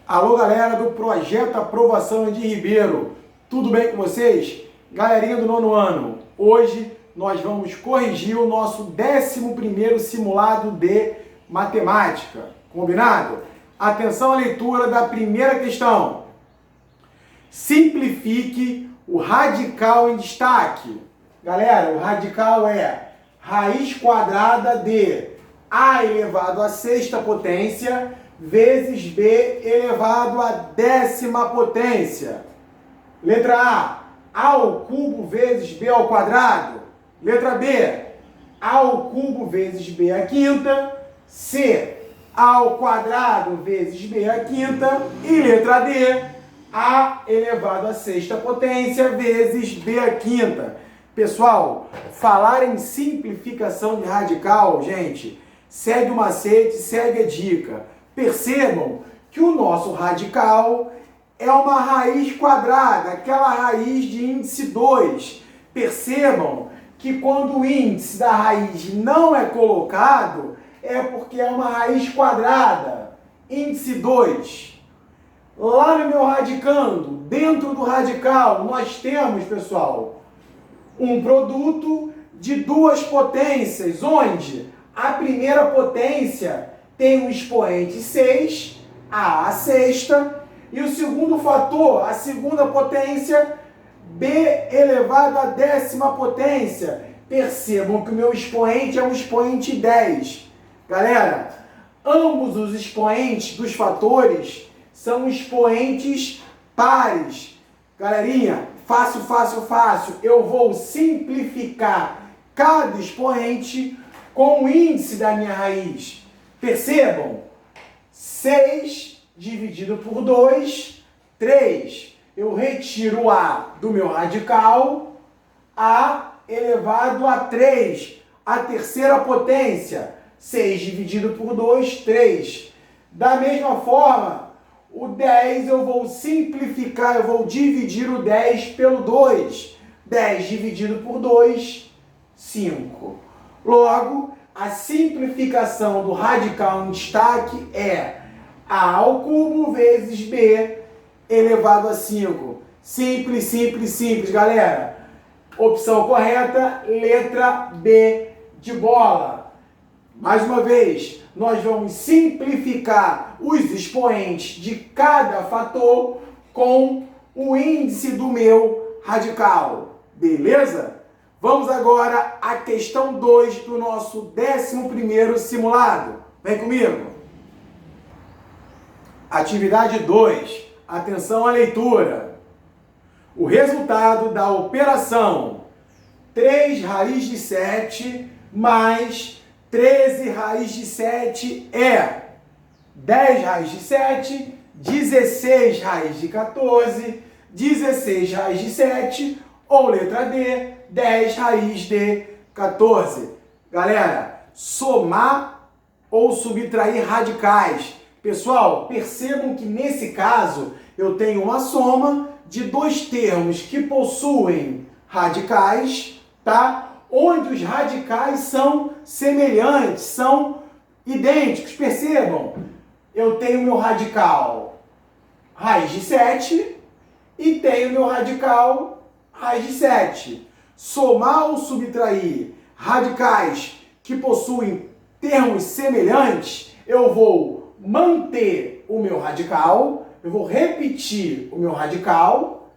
Alô, galera do Projeto Aprovação de Ribeiro, tudo bem com vocês? Galerinha do nono ano, hoje nós vamos corrigir o nosso 11º simulado de matemática, combinado? Atenção à leitura da primeira questão. Simplifique o radical em destaque. Galera, o radical é raiz quadrada de a elevado à sexta potência vezes b elevado à 10ª potência. Letra A, a ao cubo vezes b ao quadrado. Letra B, a ao cubo vezes b à quinta. C, a ao quadrado vezes b à quinta. E letra D, a elevado à sexta potência vezes b à quinta. Pessoal, falar em simplificação de radical, gente, segue o macete, segue a dica. Percebam que o nosso radical é uma raiz quadrada, aquela raiz de índice 2. Percebam que quando o índice da raiz não é colocado, é porque é uma raiz quadrada, índice 2. Lá no meu radicando, dentro do radical, nós temos, pessoal, um produto de duas potências, onde a primeira potência tem um expoente 6, a à sexta, e o segundo fator, a segunda potência, b elevado à 10ª potência. Percebam que o meu expoente é um expoente 10. Galera, ambos os expoentes dos fatores são expoentes pares. Galerinha, fácil, fácil, fácil. Eu vou simplificar cada expoente com o índice da minha raiz. Percebam, 6 dividido por 2, 3. Eu retiro o a do meu radical, a elevado a 3, a terceira potência. 6 dividido por 2, 3. Da mesma forma, o 10 eu vou simplificar, eu vou dividir o 10 pelo 2. 10 dividido por 2, 5. Logo, a simplificação do radical em destaque é a ao cubo vezes b elevado a 5. Simples, simples, simples, galera. Opção correta, letra B de bola. Mais uma vez, nós vamos simplificar os expoentes de cada fator com o índice do meu radical. Beleza? Vamos agora à questão 2 do nosso 11º simulado. Vem comigo. Atividade 2. Atenção à leitura. O resultado da operação 3 raiz de 7 mais 13 raiz de 7 é 10 raiz de 7, 16 raiz de 14, 16 raiz de 7 ou letra D, 10 raiz de 14. Galera, somar ou subtrair radicais. Pessoal, percebam que nesse caso eu tenho uma soma de dois termos que possuem radicais, tá? Onde os radicais são semelhantes, são idênticos. Percebam, eu tenho meu radical raiz de 7 e tenho meu radical raiz de 7. Somar ou subtrair radicais que possuem termos semelhantes, eu vou manter o meu radical, eu vou repetir o meu radical,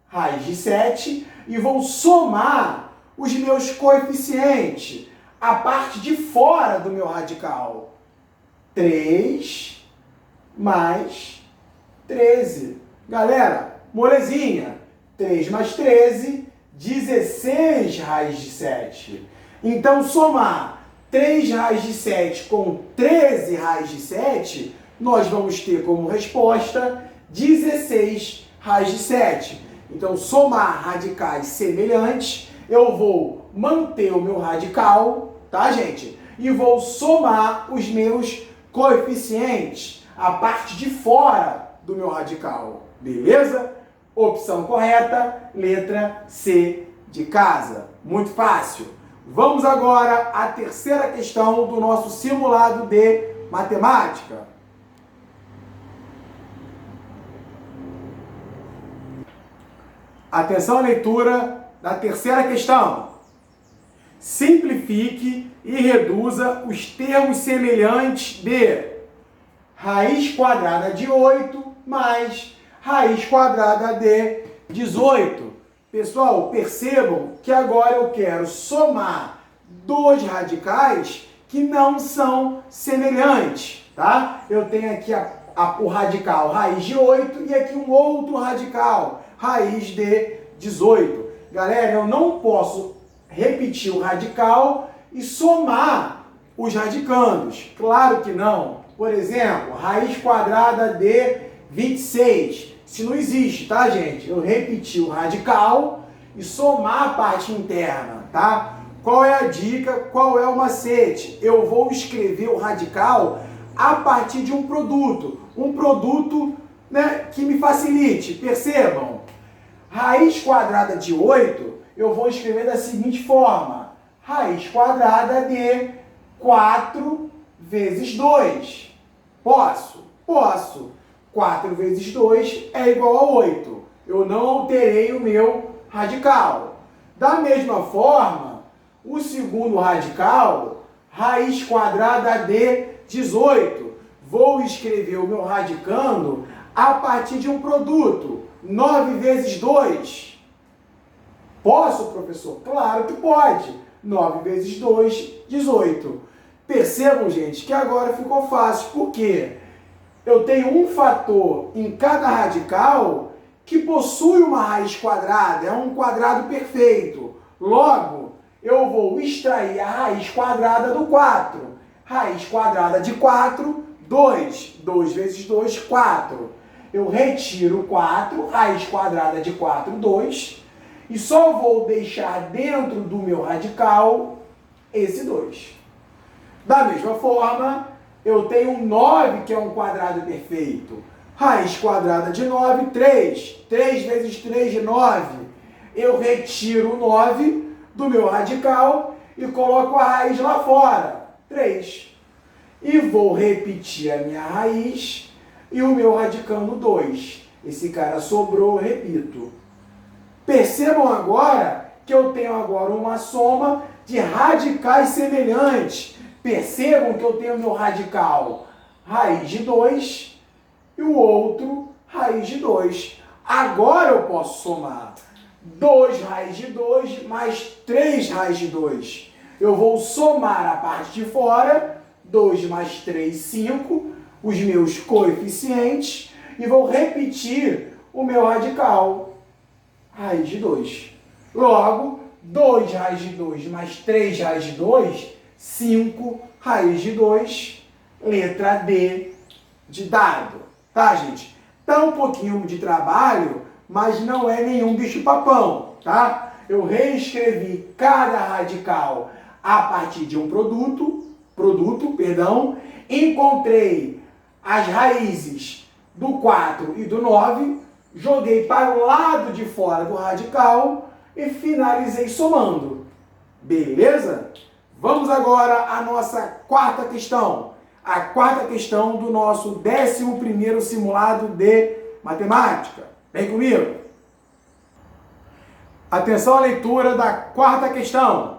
raiz de 7, e vou somar os meus coeficientes, a parte de fora do meu radical. 3 mais 13. Galera, molezinha. 3 mais 13, 16 raiz de 7. Então, somar 3 raiz de 7 com 13 raiz de 7, nós vamos ter como resposta 16 raiz de 7. Então, somar radicais semelhantes, eu vou manter o meu radical, tá, gente? E vou somar os meus coeficientes, a parte de fora do meu radical. Beleza? Opção correta, letra C de casa. Muito fácil. Vamos agora à terceira questão do nosso simulado de matemática. Atenção à leitura da terceira questão. Simplifique e reduza os termos semelhantes de raiz quadrada de 8 mais raiz quadrada de 18. Pessoal, percebam que agora eu quero somar dois radicais que não são semelhantes, tá? Eu tenho aqui o radical raiz de 8 e aqui um outro radical, raiz de 18. Galera, eu não posso repetir o radical e somar os radicandos. Claro que não. Por exemplo, raiz quadrada de 26. Isso não existe, tá, gente? Eu repetir o radical e somar a parte interna, tá? Qual é a dica? Qual é o macete? Eu vou escrever o radical a partir de um produto. Um produto, né, que me facilite. Percebam? Raiz quadrada de 8, eu vou escrever da seguinte forma. Raiz quadrada de 4 vezes 2. Posso? Posso. 4 vezes 2 é igual a 8. Eu não alterei o meu radical. Da mesma forma, o segundo radical, raiz quadrada de 18. Vou escrever o meu radicando a partir de um produto. 9 vezes 2. Posso, professor? Claro que pode. 9 vezes 2, 18. Percebam, gente, que agora ficou fácil. Por quê? Eu tenho um fator em cada radical que possui uma raiz quadrada. É um quadrado perfeito. Logo, eu vou extrair a raiz quadrada do 4. Raiz quadrada de 4, 2. 2 vezes 2, 4. Eu retiro 4, raiz quadrada de 4, 2. E só vou deixar dentro do meu radical esse 2. Da mesma forma, eu tenho 9, que é um quadrado perfeito. Raiz quadrada de 9, 3. 3 vezes 3, 9. Eu retiro o 9 do meu radical e coloco a raiz lá fora, 3. E vou repetir a minha raiz e o meu radicando 2. Esse cara sobrou, eu repito. Percebam agora que eu tenho agora uma soma de radicais semelhantes. Percebam que eu tenho meu radical raiz de 2 e o outro raiz de 2. Agora eu posso somar 2 raiz de 2 mais 3 raiz de 2. Eu vou somar a parte de fora, 2 mais 3, 5, os meus coeficientes, e vou repetir o meu radical, raiz de 2. Logo, 2 raiz de 2 mais 3 raiz de 2, 5 raiz de 2, letra D de dado. Tá, gente? Tá um pouquinho de trabalho, mas não é nenhum bicho-papão, tá? Eu reescrevi cada radical a partir de um produto, encontrei as raízes do 4 e do 9, joguei para o lado de fora do radical e finalizei somando. Beleza? Vamos agora à nossa quarta questão. A quarta questão do nosso 11º simulado de matemática. Vem comigo. Atenção à leitura da quarta questão.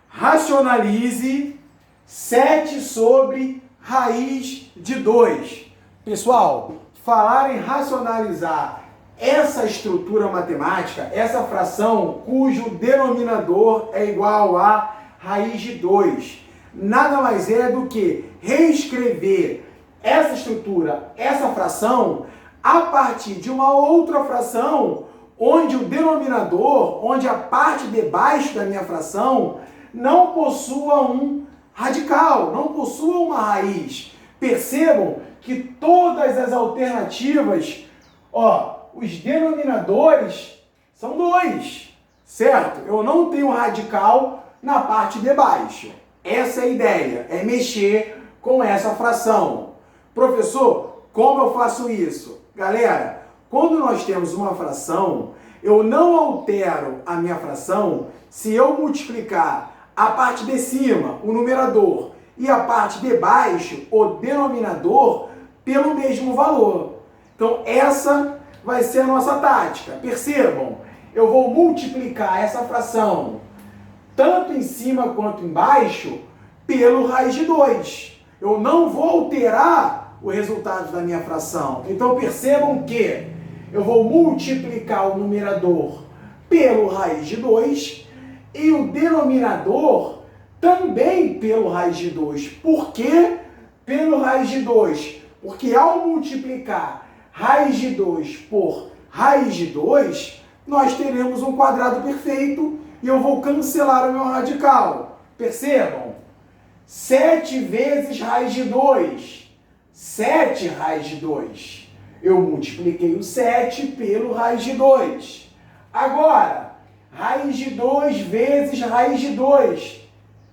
Racionalize 7 sobre raiz de 2. Pessoal, falar em racionalizar essa estrutura matemática, essa fração cujo denominador é igual a raiz de 2, nada mais é do que reescrever essa estrutura, essa fração, a partir de uma outra fração, onde o denominador, onde a parte de baixo da minha fração não possua um radical, não possua uma raiz. Percebam que todas as alternativas, os denominadores são 2, certo? Eu não tenho radical na parte de baixo. Essa é a ideia, é mexer com essa fração. Professor, como eu faço isso? Galera, quando nós temos uma fração, eu não altero a minha fração se eu multiplicar a parte de cima, o numerador, e a parte de baixo, o denominador, pelo mesmo valor. Então, essa vai ser a nossa tática. Percebam, eu vou multiplicar essa fração, tanto em cima quanto embaixo, pelo raiz de 2. Eu não vou alterar o resultado da minha fração. Então percebam que eu vou multiplicar o numerador pelo raiz de 2 e o denominador também pelo raiz de 2. Por que pelo raiz de 2? Porque ao multiplicar raiz de 2 por raiz de 2, nós teremos um quadrado perfeito e eu vou cancelar o meu radical. Percebam? 7 vezes raiz de 2. 7 raiz de 2. Eu multipliquei o 7 pelo raiz de 2. Agora, raiz de 2 vezes raiz de 2.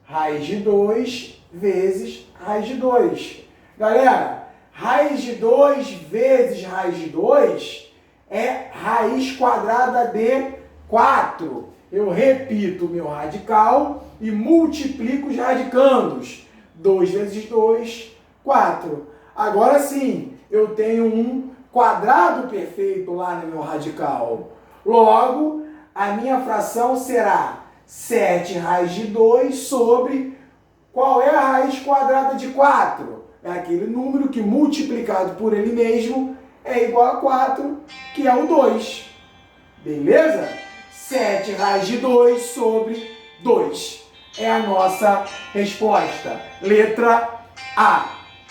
Raiz de 2 vezes raiz de 2. Galera, raiz de 2 vezes raiz de 2 é raiz quadrada de 4. Eu repito o meu radical e multiplico os radicandos. 2 vezes 2, 4. Agora sim, eu tenho um quadrado perfeito lá no meu radical. Logo, a minha fração será 7 raiz de 2 sobre qual é a raiz quadrada de 4? É aquele número que multiplicado por ele mesmo é igual a 4, que é o 2. Beleza? 7 raiz de 2 sobre 2. É a nossa resposta. Letra A.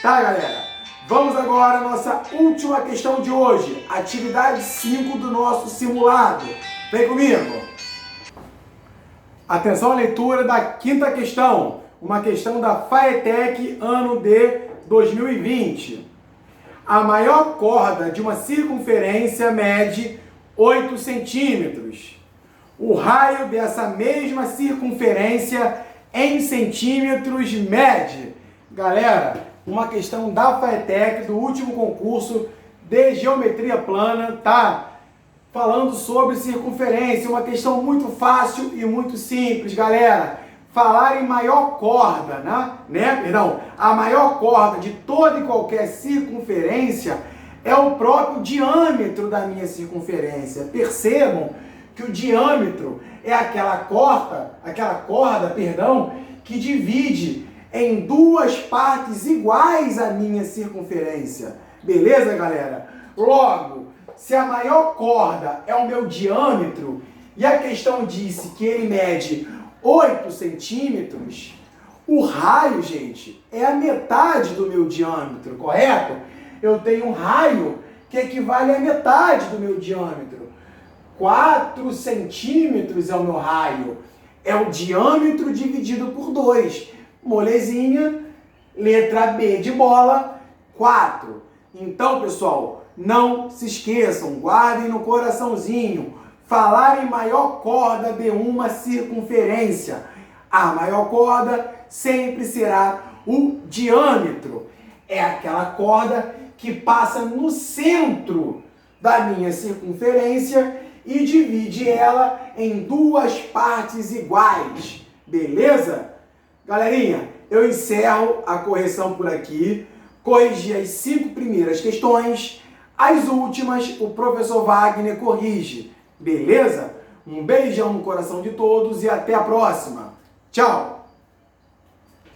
Tá, galera? Vamos agora à nossa última questão de hoje. Atividade 5 do nosso simulado. Vem comigo. Atenção à leitura da quinta questão. Uma questão da FAETEC, ano de 2020. A maior corda de uma circunferência mede 8 centímetros. O raio dessa mesma circunferência em centímetros mede. Galera, uma questão da FAETEC, do último concurso de geometria plana, tá? Falando sobre circunferência, uma questão muito fácil e muito simples, galera. Falar em maior corda, a maior corda de toda e qualquer circunferência é o próprio diâmetro da minha circunferência. Percebam que o diâmetro é aquela corda, que divide em duas partes iguais a minha circunferência. Beleza, galera? Logo, se a maior corda é o meu diâmetro e a questão disse que ele mede 8 centímetros, o raio, gente, é a metade do meu diâmetro, correto? Eu tenho um raio que equivale à metade do meu diâmetro. 4 centímetros é o meu raio. É o diâmetro dividido por 2. Molezinha, letra B de bola, 4. Então, pessoal, não se esqueçam, guardem no coraçãozinho. Falar em maior corda de uma circunferência. A maior corda sempre será o diâmetro. É aquela corda que passa no centro da minha circunferência e divide ela em duas partes iguais. Beleza? Galerinha, eu encerro a correção por aqui. Corrigi as 5 primeiras questões. As últimas, o professor Wagner corrige. Beleza? Um beijão no coração de todos e até a próxima. Tchau!